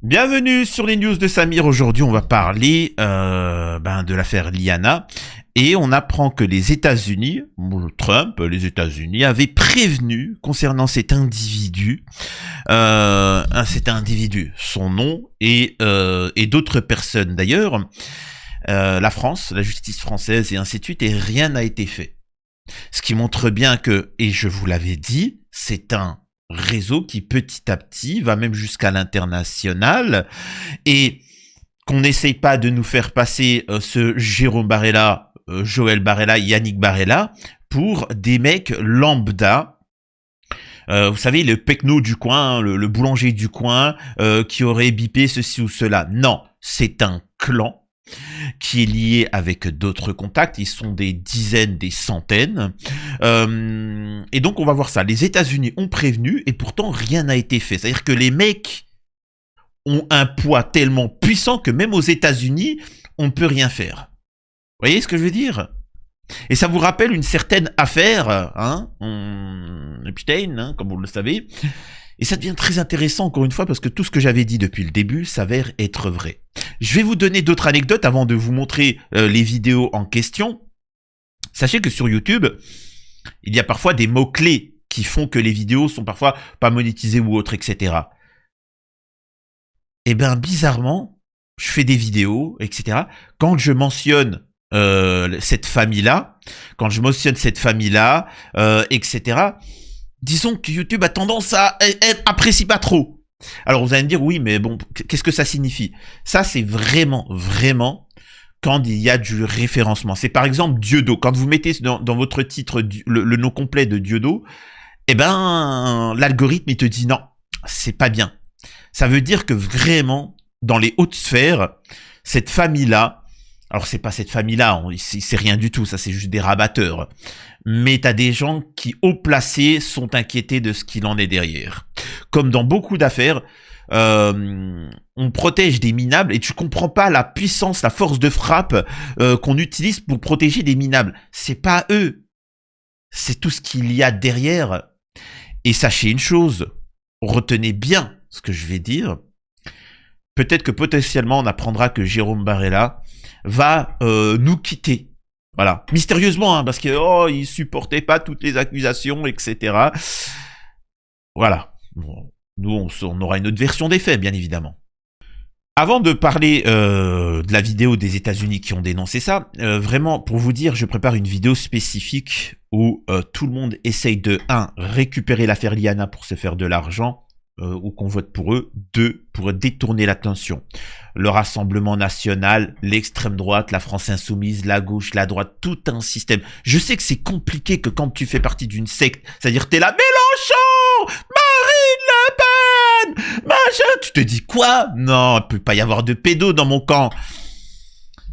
Bienvenue sur les news de Samir. Aujourd'hui, on va parler de l'affaire Liana. Et on apprend que les États-Unis, Trump, les États-Unis, avaient prévenu concernant cet individu, son nom et d'autres personnes d'ailleurs, la France, la justice française et ainsi de suite, et rien n'a été fait. Ce qui montre bien que, et je vous l'avais dit, c'est un réseau qui petit à petit va même jusqu'à l'international et qu'on n'essaye pas de nous faire passer ce Jérôme Barella, Joël Barella, Yannick Barella pour des mecs lambda. Vous savez, le pecno du coin, le boulanger du coin qui aurait bipé ceci ou cela. Non, c'est un clan qui est lié avec d'autres contacts. Ils sont des dizaines, des centaines. Et donc, on va voir ça. Les États-Unis ont prévenu et pourtant, rien n'a été fait. C'est-à-dire que les mecs ont un poids tellement puissant que même aux États-Unis, on ne peut rien faire. Vous voyez ce que je veux dire? Et ça vous rappelle une certaine affaire, Epstein, comme vous le savez. Et ça devient très intéressant, encore une fois, parce que tout ce que j'avais dit depuis le début s'avère être vrai. Je vais vous donner d'autres anecdotes avant de vous montrer les vidéos en question. Sachez que sur YouTube, il y a parfois des mots-clés qui font que les vidéos sont parfois pas monétisées ou autres, etc. Eh bien, bizarrement, je fais des vidéos, etc. Quand je mentionne cette famille-là, etc., disons que YouTube a tendance à apprécie pas trop. Alors vous allez me dire, oui, mais bon, qu'est-ce que ça signifie? Ça, c'est vraiment quand il y a du référencement. C'est par exemple Dieudo. Quand vous mettez dans votre titre le nom complet de Dieudo, eh ben, l'algorithme, il te dit non, c'est pas bien. Ça veut dire que vraiment, dans les hautes sphères, cette famille-là, alors c'est pas cette famille-là, c'est rien du tout, ça c'est juste des rabatteurs. Mais t'as des gens qui, haut placés, sont inquiétés de ce qu'il en est derrière. Comme dans beaucoup d'affaires, on protège des minables et tu comprends pas la puissance, la force de frappe qu'on utilise pour protéger des minables. C'est pas eux, c'est tout ce qu'il y a derrière. Et sachez une chose, retenez bien ce que je vais dire. Peut-être que potentiellement on apprendra que Jérôme Barella va nous quitter. Voilà, mystérieusement, parce que il supportait pas toutes les accusations, etc. Voilà. Bon, nous, on aura une autre version des faits, bien évidemment. Avant de parler de la vidéo des États-Unis qui ont dénoncé ça, vraiment, pour vous dire, je prépare une vidéo spécifique où tout le monde essaye de, 1, récupérer l'affaire Liana pour se faire de l'argent, ou qu'on vote pour eux, 2, pour détourner l'attention. Le Rassemblement National, l'extrême droite, la France Insoumise, la gauche, la droite, tout un système. Je sais que c'est compliqué que quand tu fais partie d'une secte, c'est-à-dire t'es là, Mélenchon, Marine Le Pen, machin, tu te dis quoi? Non, il peut pas y avoir de pédos dans mon camp.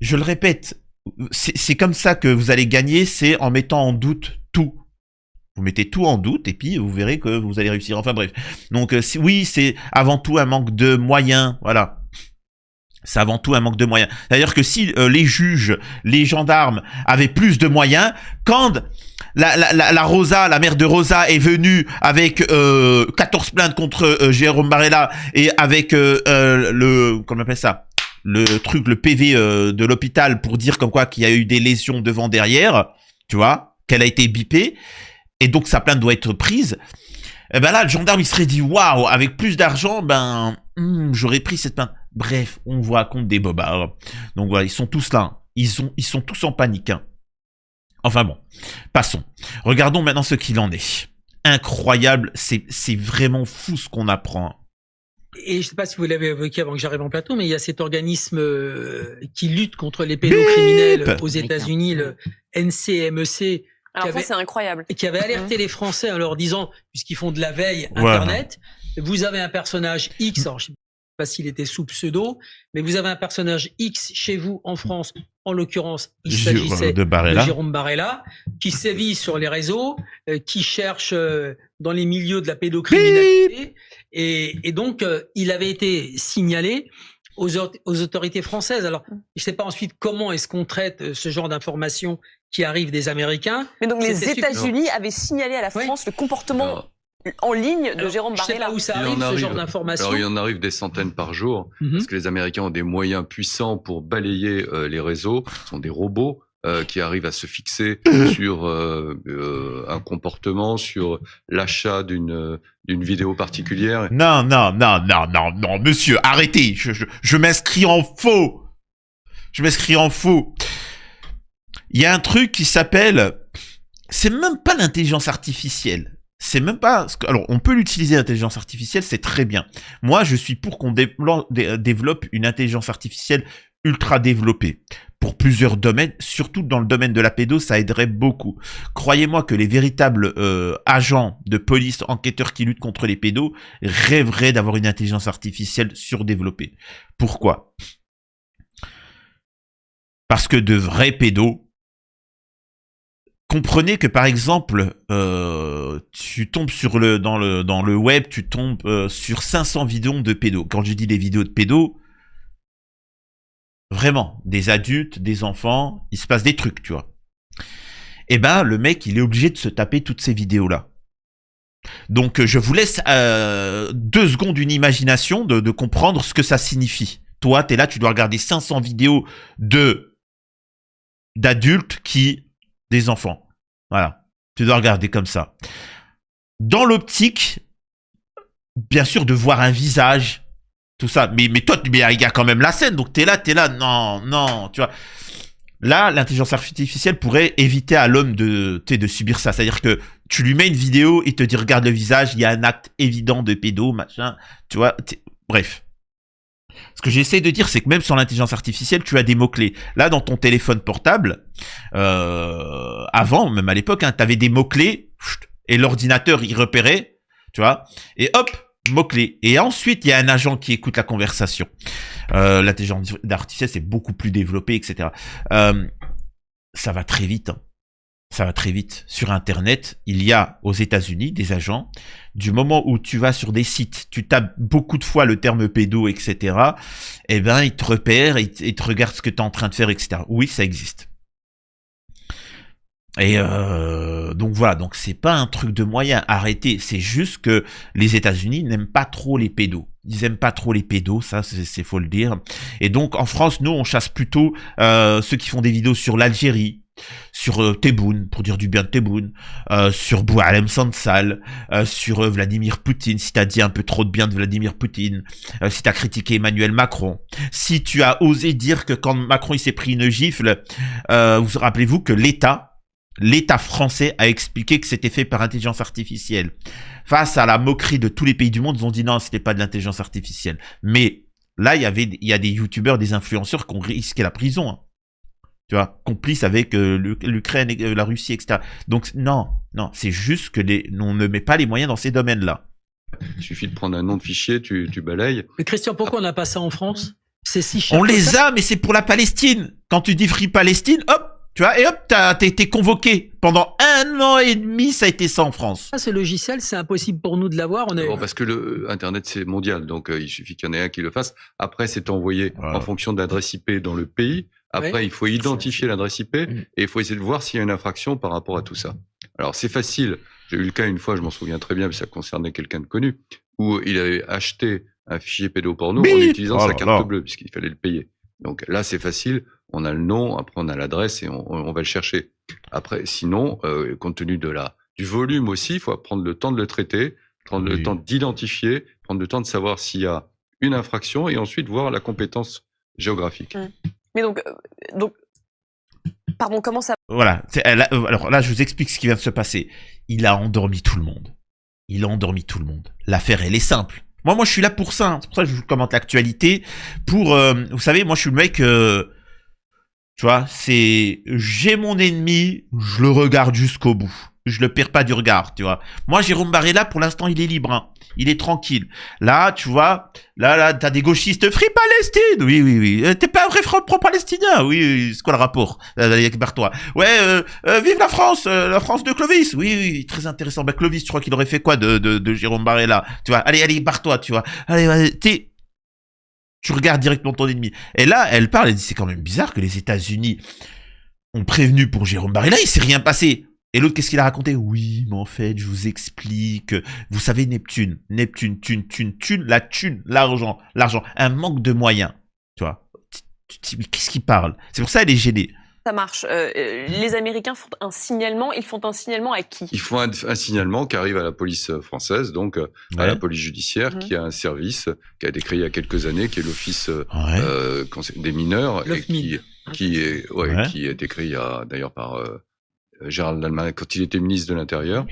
Je le répète, c'est comme ça que vous allez gagner, c'est en mettant en doute tout. Vous mettez tout en doute et puis vous verrez que vous allez réussir. Enfin bref. Donc oui, c'est avant tout un manque de moyens. Voilà. C'est avant tout un manque de moyens. C'est-à-dire que si les juges, les gendarmes avaient plus de moyens, quand la Rosa, la mère de Rosa est venue avec 14 plaintes contre Jérôme Barella et avec comment on appelle ça, le PV de l'hôpital pour dire comme quoi qu'il y a eu des lésions devant derrière, tu vois, qu'elle a été bipée. Et donc sa plainte doit être prise. Et ben là, le gendarme, il serait dit, waouh, avec plus d'argent, j'aurais pris cette plainte. Bref, on vous raconte des bobards. Donc voilà, ils sont tous là. Ils sont tous en panique. Enfin bon, passons. Regardons maintenant ce qu'il en est. Incroyable, c'est vraiment fou ce qu'on apprend. Et je ne sais pas si vous l'avez évoqué avant que j'arrive en plateau, mais il y a cet organisme qui lutte contre les pédocriminels aux États-Unis, le NCMEC. Alors ça, c'est incroyable. Qui avait alerté les Français en leur disant, puisqu'ils font de la veille Internet, vous avez un personnage X, alors je ne sais pas s'il était sous pseudo, mais vous avez un personnage X chez vous en France, en l'occurrence, il s'agissait de Jérôme Barella, qui sévit sur les réseaux, qui cherche dans les milieux de la pédocriminalité, et donc il avait été signalé aux autorités françaises. Alors, je ne sais pas ensuite comment est-ce qu'on traite ce genre d'informations qui arrivent des Américains. Mais donc les États-Unis avaient signalé à la France le comportement en ligne de Jérôme Je sais Barrella. pas où ça arrive, ce genre d'informations. Alors, il en arrive des centaines par jour, parce que les Américains ont des moyens puissants pour balayer les réseaux. Ce sont des robots qui arrivent à se fixer sur un comportement, sur l'achat d'une vidéo particulière. Non, monsieur, arrêtez. Je m'inscris en faux. Je m'inscris en faux. Il y a un truc qui s'appelle... C'est même pas l'intelligence artificielle. C'est même pas... Alors, on peut l'utiliser, l'intelligence artificielle, c'est très bien. Moi, je suis pour qu'on développe une intelligence artificielle ultra développée. Pour plusieurs domaines, surtout dans le domaine de la pédo, ça aiderait beaucoup. Croyez-moi que les véritables agents de police, enquêteurs qui luttent contre les pédos, rêveraient d'avoir une intelligence artificielle surdéveloppée. Pourquoi ? Parce que de vrais pédos, comprenez que par exemple, tu tombes dans le web, tu tombes sur 500 vidéos de pédos. Quand je dis des vidéos de pédos, vraiment, des adultes, des enfants, il se passe des trucs, tu vois. Eh ben, le mec, il est obligé de se taper toutes ces vidéos-là. Donc, je vous laisse 2 secondes d'une imagination de comprendre ce que ça signifie. Toi, t'es là, tu dois regarder 500 vidéos d'adultes des enfants. Voilà. Tu dois regarder comme ça. Dans l'optique, bien sûr, de voir un visage, tout ça. Mais toi, il y a quand même la scène, donc t'es là, non, tu vois. Là, l'intelligence artificielle pourrait éviter à l'homme de subir ça. C'est-à-dire que tu lui mets une vidéo, il te dit, regarde le visage, il y a un acte évident de pédo, machin, tu vois. Bref. Ce que j'essaie de dire, c'est que même sur l'intelligence artificielle, tu as des mots-clés. Là, dans ton téléphone portable, avant, même à l'époque, tu avais des mots-clés, et l'ordinateur, il repérait, tu vois, et hop, mots-clés. Et ensuite, il y a un agent qui écoute la conversation. L'intelligence artificielle, c'est beaucoup plus développé, etc. Ça va très vite, hein. Ça va très vite. Sur Internet, il y a aux États-Unis des agents. Du moment où tu vas sur des sites, tu tapes beaucoup de fois le terme pédo, etc. Eh ben, ils te repèrent, ils te regardent ce que tu es en train de faire, etc. Oui, ça existe. Et donc voilà, donc c'est pas un truc de moyen. Arrêtez. C'est juste que les États-Unis n'aiment pas trop les pédos. Ils aiment pas trop les pédos, ça c'est faut le dire. Et donc en France, nous on chasse plutôt ceux qui font des vidéos sur l'Algérie, sur Tebboune, pour dire du bien de Tebboune, sur Boualem Sansal, sur Vladimir Poutine, si t'as dit un peu trop de bien de Vladimir Poutine, si t'as critiqué Emmanuel Macron, si tu as osé dire que quand Macron il s'est pris une gifle, vous rappelez-vous que l'État français a expliqué que c'était fait par intelligence artificielle. Face à la moquerie de tous les pays du monde, ils ont dit non, c'était pas de l'intelligence artificielle. Mais là, il y a des youtubeurs, des influenceurs qui ont risqué la prison, hein. Tu vois, complices avec l'Ukraine et la Russie, etc. Donc non, c'est juste que on ne met pas les moyens dans ces domaines-là. Il suffit de prendre un nom de fichier, tu balayes. Mais Christian, pourquoi on n'a pas ça en France? C'est si cher. On les a, mais c'est pour la Palestine. Quand tu dis Free Palestine, hop, tu vois, et hop, t'as été convoqué. Pendant 1 an et demi, ça a été ça en France. Ce logiciel, c'est impossible pour nous de l'avoir. Bon, parce que Internet, c'est mondial, donc il suffit qu'il y en ait un qui le fasse. Après, c'est envoyé en fonction de l'adresse IP dans le pays. Après, il faut identifier l'adresse IP et il faut essayer de voir s'il y a une infraction par rapport à tout ça. Alors, c'est facile. J'ai eu le cas une fois, je m'en souviens très bien, mais ça concernait quelqu'un de connu, où il avait acheté un fichier pédoporno en utilisant sa carte bleue, puisqu'il fallait le payer. Donc là, c'est facile. On a le nom, après on a l'adresse et on va le chercher. Après, sinon, compte tenu du volume aussi, il faut prendre le temps de le traiter, prendre le temps d'identifier, prendre le temps de savoir s'il y a une infraction et ensuite voir la compétence géographique. Mais donc, pardon, comment ça... Voilà. Alors là, je vous explique ce qui vient de se passer. Il a endormi tout le monde. L'affaire, elle est simple. Moi, je suis là pour ça. C'est pour ça que je vous commente l'actualité. Vous savez, moi, je suis le mec... tu vois, j'ai mon ennemi, je le regarde jusqu'au bout. Je le perds pas du regard, tu vois. Moi, Jérôme Barrella, pour l'instant, il est libre, hein. Il est tranquille. Là, tu vois, là, t'as des gauchistes, Free Palestine. Oui. T'es pas un vrai pro-palestinien. Oui, c'est quoi le rapport? Barre-toi. Ouais, vive la France de Clovis. Oui, très intéressant. Bah, Clovis, tu crois qu'il aurait fait quoi de Jérôme Barrella? Tu vois, allez, barre-toi, tu vois. Allez, tu regardes directement ton ennemi. Et là, elle parle, elle dit, c'est quand même bizarre que les États-Unis ont prévenu pour Jérôme Barrella, il s'est rien passé. Et l'autre, qu'est-ce qu'il a raconté? Oui, mais en fait, je vous explique. Vous savez, Neptune, l'argent, un manque de moyens. Tu vois. Tu te dis, mais qu'est-ce qu'il parle? C'est pour ça qu'elle est gênée. Ça marche. Les Américains font un signalement. Ils font un signalement à qui? Ils font un signalement qui arrive à la police française, donc à la police judiciaire, qui a un service qui a été créé il y a quelques années, qui est l'Office des mineurs, et qui a été créé d'ailleurs par Gérald Darmanin quand il était ministre de l'Intérieur,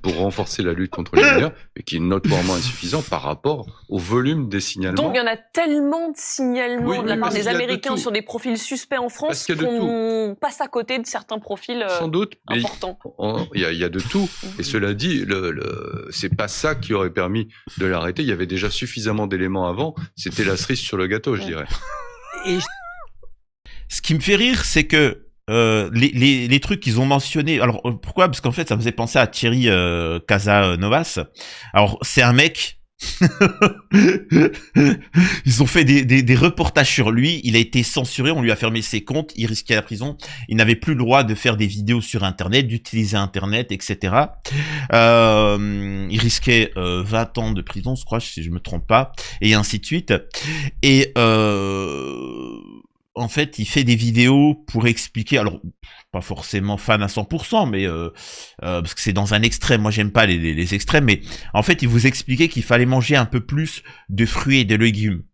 pour renforcer la lutte contre les mineurs, et qui est notoirement insuffisant par rapport au volume des signalements. Donc il y en a tellement de signalements de la part des Américains sur des profils suspects en France qu'on passe à côté de certains profils sans doute importants. Il y a de tout. Et cela dit, c'est pas ça qui aurait permis de l'arrêter. Il y avait déjà suffisamment d'éléments avant. C'était la cerise sur le gâteau, je dirais. Ce qui me fait rire, c'est que les trucs qu'ils ont mentionnés. Alors pourquoi? Parce qu'en fait, ça me faisait penser à Thierry Casanovas. Alors c'est un mec. Ils ont fait des reportages sur lui. Il a été censuré. On lui a fermé ses comptes. Il risquait la prison. Il n'avait plus le droit de faire des vidéos sur Internet, d'utiliser Internet, etc. Il risquait 20 ans de prison, je crois, si je me trompe pas, et ainsi de suite. Et en fait, il fait des vidéos pour expliquer, alors pas forcément fan à 100%, mais parce que c'est dans un extrême. Moi, j'aime pas les extrêmes, mais en fait, il vous expliquait qu'il fallait manger un peu plus de fruits et de légumes.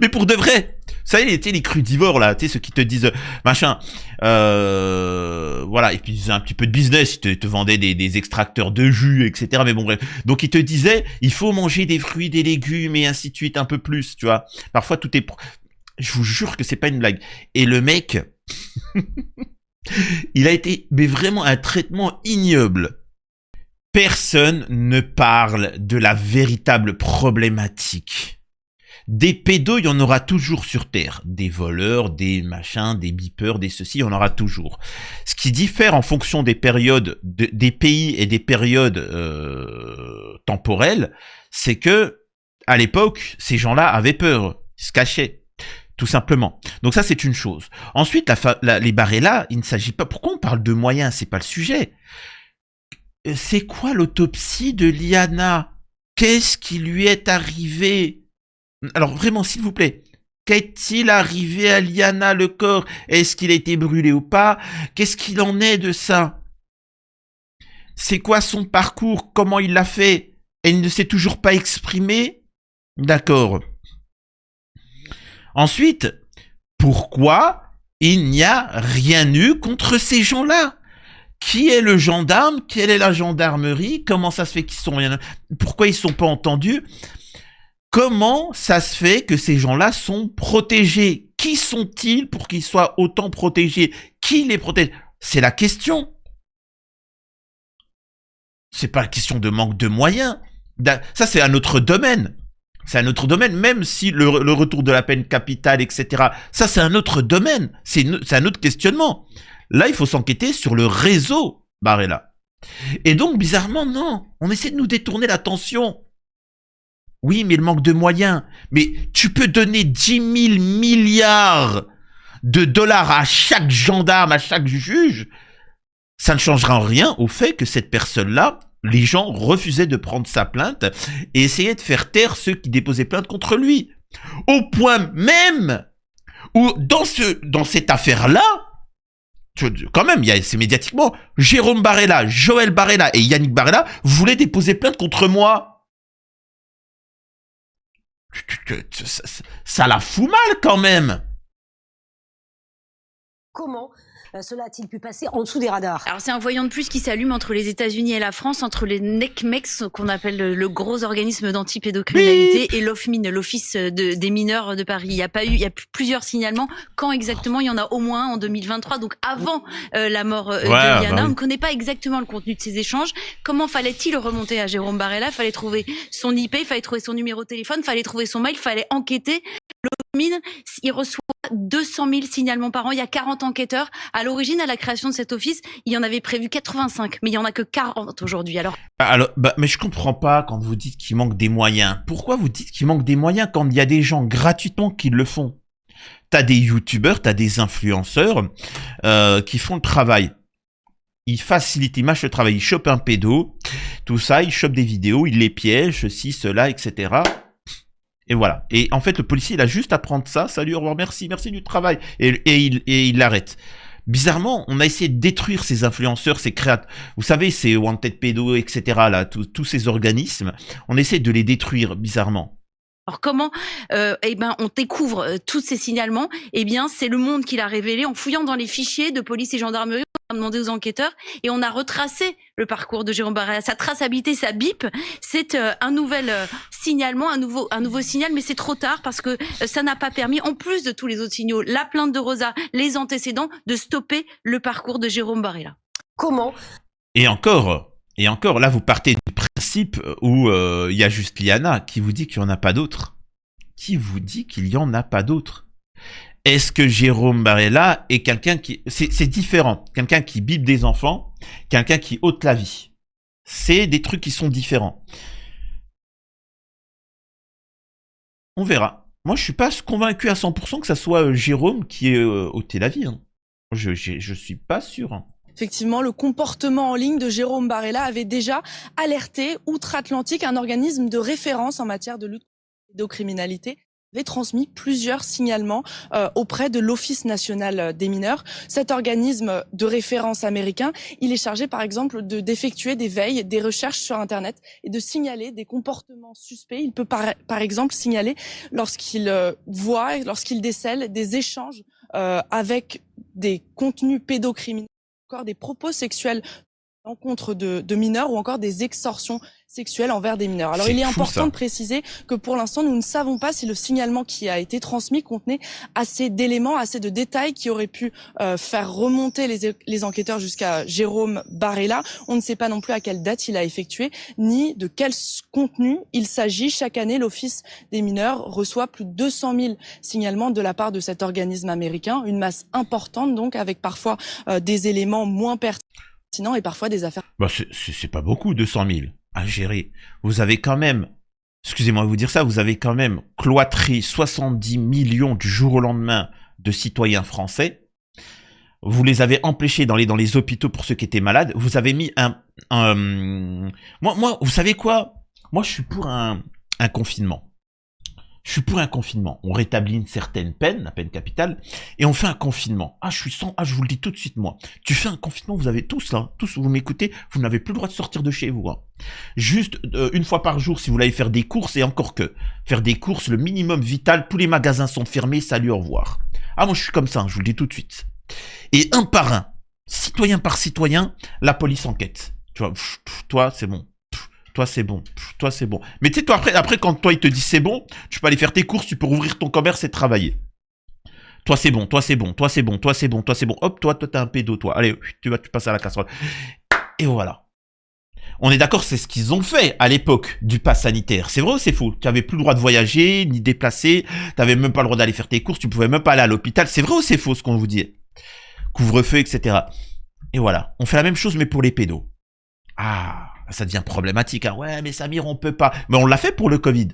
Mais pour de vrai, ça y est, les crudivores là, tu sais, ceux qui te disent machin, voilà, et puis ils faisaient un petit peu de business, ils te vendaient des extracteurs de jus, etc. Mais bon bref, donc ils te disaient, il faut manger des fruits, des légumes et ainsi de suite, un peu plus, tu vois. Parfois tout est, je vous jure que c'est pas une blague. Et le mec, il a été, mais vraiment un traitement ignoble. Personne ne parle de la véritable problématique. Des pédos, il y en aura toujours sur Terre. Des voleurs, des machins, des beepers, des ceci, il y en aura toujours. Ce qui diffère en fonction des périodes, des pays et des périodes temporelles, c'est que à l'époque, ces gens-là avaient peur, ils se cachaient, tout simplement. Donc ça, c'est une chose. Ensuite, les barellas, il ne s'agit pas... Pourquoi on parle de moyens? C'est pas le sujet. C'est quoi l'autopsie de Liana? Qu'est-ce qui lui est arrivé? Alors vraiment, s'il vous plaît, qu'est-il arrivé à Liana, le corps? Est-ce qu'il a été brûlé ou pas? Qu'est-ce qu'il en est de ça? C'est quoi son parcours? Comment il l'a fait? Elle ne s'est toujours pas exprimée? D'accord. Ensuite, pourquoi il n'y a rien eu contre ces gens-là? Qui est le gendarme? Quelle est la gendarmerie? Comment ça se fait qu'ils sont rien? Pourquoi ils sont pas entendus? Comment ça se fait que ces gens-là sont protégés? Qui sont-ils pour qu'ils soient autant protégés? Qui les protège? C'est la question. C'est pas la question de manque de moyens. Ça, c'est un autre domaine. C'est un autre domaine, même si le retour de la peine capitale, etc. Ça, c'est un autre domaine. C'est un autre questionnement. Là, il faut s'enquêter sur le réseau Barella. Et donc, bizarrement, non. On essaie de nous détourner l'attention. Oui, mais le manque de moyens. Mais tu peux donner 10 000 milliards de dollars à chaque gendarme, à chaque juge. Ça ne changera en rien au fait que cette personne-là, les gens refusaient de prendre sa plainte et essayaient de faire taire ceux qui déposaient plainte contre lui. Au point même où, dans cette affaire-là, quand même, c'est médiatiquement, Jérôme Barella, Joël Barella et Yannick Barella voulaient déposer plainte contre moi. Ça la fout mal quand même. Comment cela a-t-il pu passer en dessous des radars? Alors c'est un voyant de plus qui s'allume entre les États-Unis et la France, entre les NECMEX, qu'on appelle le gros organisme d'antipédocriminalité, et l'OFMIN, l'Office des mineurs de Paris. Il y a plusieurs signalements. Quand exactement? Il y en a au moins en 2023, donc avant la mort de Liana. On ne connaît pas exactement le contenu de ces échanges. Comment fallait-il remonter à Jérôme Barella? Il fallait trouver son IP, il fallait trouver son numéro de téléphone, il fallait trouver son mail, il fallait enquêter. L'OFMIN, il reçoit 200 000 signalements par an. Il y a 40 enquêteurs. À l'origine, à la création de cet office, il y en avait prévu 85, mais il y en a que 40 aujourd'hui. Alors, mais je comprends pas quand vous dites qu'il manque des moyens. Pourquoi vous dites qu'il manque des moyens quand il y a des gens gratuitement qui le font? T'as des youtubeurs, t'as des influenceurs qui font le travail. Ils facilitent, ils mâchent le travail, ils chopent un pédo, tout ça, ils chopent des vidéos, ils les piègent, ceci, cela, etc. Et voilà. Et en fait, le policier, il a juste à prendre ça, salut, au revoir, merci du travail. Et il l'arrête. Bizarrement, on a essayé de détruire ces influenceurs, ces créateurs. Vous savez, ces Wanted Pédo, etc. là, tous ces organismes. On essaie de les détruire, bizarrement. Alors comment on découvre tous ces signalements? Eh bien, c'est Le Monde qui l'a révélé en fouillant dans les fichiers de police et gendarmerie. On a demandé aux enquêteurs et on a retracé le parcours de Jérôme Barrella. Sa traçabilité, sa BIP, c'est un nouvel signalement, un nouveau signal, mais c'est trop tard parce que ça n'a pas permis, en plus de tous les autres signaux, la plainte de Rosa, les antécédents, de stopper le parcours de Jérôme Barrella. Comment? Et encore, là, vous partez du principe où il y a juste Liana qui vous dit qu'il n'y en a pas d'autres. Qui vous dit qu'il n'y en a pas d'autres? Est-ce que Jérôme Barrella est quelqu'un qui... C'est différent. Quelqu'un qui bipe des enfants, quelqu'un qui ôte la vie. C'est des trucs qui sont différents. On verra. Moi, je suis pas convaincu à 100% que ça soit Jérôme qui ait ôté la vie. Hein. Je suis pas sûr. Hein. Effectivement, le comportement en ligne de Jérôme Barrella avait déjà alerté Outre-Atlantique, un organisme de référence en matière de lutte contre la pédocriminalité, avait transmis plusieurs signalements auprès de l'Office national des mineurs. Cet organisme de référence américain, il est chargé par exemple d'effectuer des veilles, des recherches sur Internet et de signaler des comportements suspects. Il peut par exemple signaler lorsqu'il voit, lorsqu'il décèle des échanges avec des contenus pédocriminels, encore des propos sexuels à l'encontre de mineurs ou encore des extorsions sexuelles envers des mineurs. Alors il est important de préciser que pour l'instant nous ne savons pas si le signalement qui a été transmis contenait assez d'éléments, assez de détails qui auraient pu faire remonter les enquêteurs jusqu'à Jérôme Barrella. On ne sait pas non plus à quelle date il a effectué, ni de quel contenu il s'agit. Chaque année, l'Office des mineurs reçoit plus de 200 000 signalements de la part de cet organisme américain, une masse importante donc, avec parfois des éléments moins pertinents et parfois des affaires... Bah c'est pas beaucoup, 200 000 à gérer. Vous avez quand même, excusez-moi de vous dire ça, vous avez quand même cloîtré 70 millions du jour au lendemain de citoyens français. Vous les avez empêchés d'aller dans les hôpitaux pour ceux qui étaient malades. Vous avez mis Moi, vous savez quoi? Moi, je suis pour un confinement. Je suis pour un confinement. On rétablit une certaine peine, la peine capitale, et on fait un confinement. Je vous le dis tout de suite, moi. Tu fais un confinement, vous avez tous, là, tous, vous m'écoutez, vous n'avez plus le droit de sortir de chez vous. Hein. Juste une fois par jour, si vous voulez faire des courses, et encore que. Faire des courses, le minimum vital, tous les magasins sont fermés, salut, au revoir. Ah, moi, je suis comme ça, hein, je vous le dis tout de suite. Et un par un, citoyen par citoyen, la police enquête. Tu vois, toi, c'est bon. Toi c'est bon, toi c'est bon. Mais tu sais, toi après quand toi il te dit c'est bon, tu peux aller faire tes courses, tu peux rouvrir ton commerce et travailler. Toi c'est bon, toi c'est bon, toi c'est bon, toi c'est bon, toi c'est bon. Hop, toi t'es un pédo, toi. Allez, tu passes à la casserole. Et voilà. On est d'accord, c'est ce qu'ils ont fait à l'époque du pass sanitaire. C'est vrai ou c'est faux? Tu avais plus le droit de voyager, ni déplacer, t'avais même pas le droit d'aller faire tes courses, tu pouvais même pas aller à l'hôpital. C'est vrai ou c'est faux ce qu'on vous dit? Couvre-feu, etc. Et voilà. On fait la même chose mais pour les pédos. Ah, ça devient problématique. Hein. Ouais, mais Samir, on peut pas. Mais on l'a fait pour le Covid.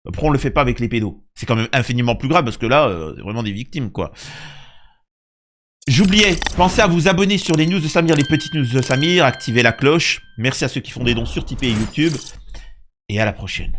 Pourquoi on le fait pas avec les pédos? C'est quand même infiniment plus grave parce que là, c'est vraiment des victimes, quoi. J'oubliais, pensez à vous abonner sur les news de Samir, les petites news de Samir, activez la cloche. Merci à ceux qui font des dons sur Tipeee et YouTube. Et à la prochaine.